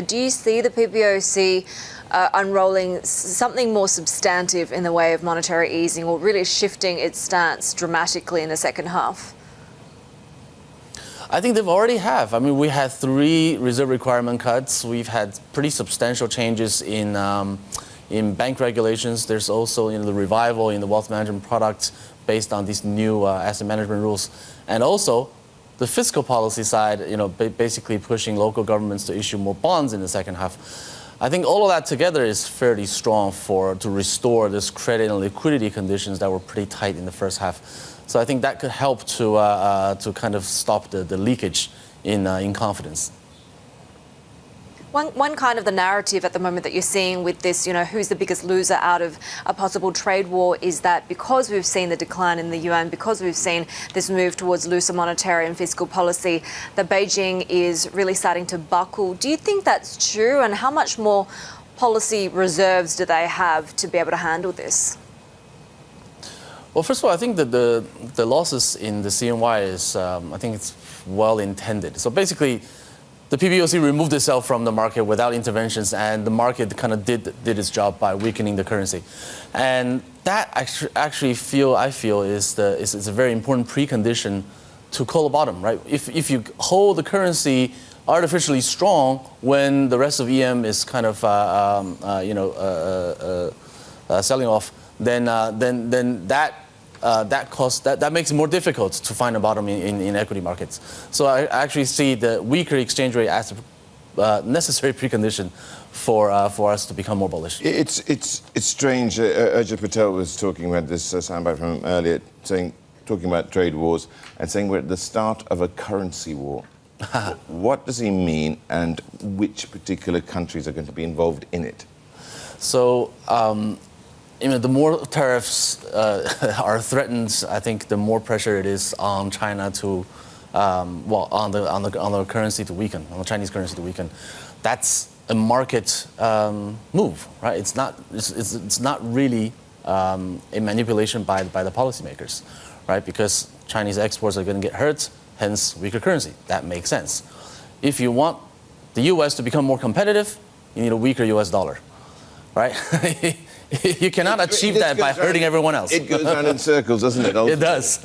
Do you see the PBOC unrolling something more substantive in the way of monetary easing, or really shifting its stance dramatically in the second half? I think they've already have. I mean, we had 3 reserve requirement cuts. We've had pretty substantial changes in bank regulations. There's also the revival in the wealth management products based on these new asset management rules, and also the fiscal policy side, basically pushing local governments to issue more bonds in the second half. I think all of that together is fairly strong to restore this credit and liquidity conditions that were pretty tight in the first half. So I think that could help to kind of stop the leakage in confidence. One kind of the narrative at the moment that you're seeing with this, who's the biggest loser out of a possible trade war, is that because we've seen the decline in the yuan, because we've seen this move towards looser monetary and fiscal policy, that Beijing is really starting to buckle. Do you think that's true? And how much more policy reserves do they have to be able to handle this? Well, first of all, I think that the losses in the CNY is, I think it's well intended. So basically, the PBOC removed itself from the market without interventions, and the market kind of did its job by weakening the currency. And that I feel is a very important precondition to call a bottom, right? If you hold the currency artificially strong when the rest of EM is kind of selling off, then that makes it more difficult to find a bottom in equity markets. So I actually see the weaker exchange rate as a necessary precondition for us to become more bullish. It's strange. Ajay Patel was talking about this soundbite from him earlier, talking about trade wars and saying we're at the start of a currency war. What does he mean, and which particular countries are going to be involved in it? So. The more tariffs are threatened, I think the more pressure it is on China to, on the currency to weaken, on the Chinese currency to weaken. That's a market move, right? It's not really a manipulation by the policymakers, right? Because Chinese exports are going to get hurt, hence weaker currency. That makes sense. If you want the U.S. to become more competitive, you need a weaker U.S. dollar, right? You cannot achieve that by hurting everyone else. It goes round in circles, doesn't it? It does.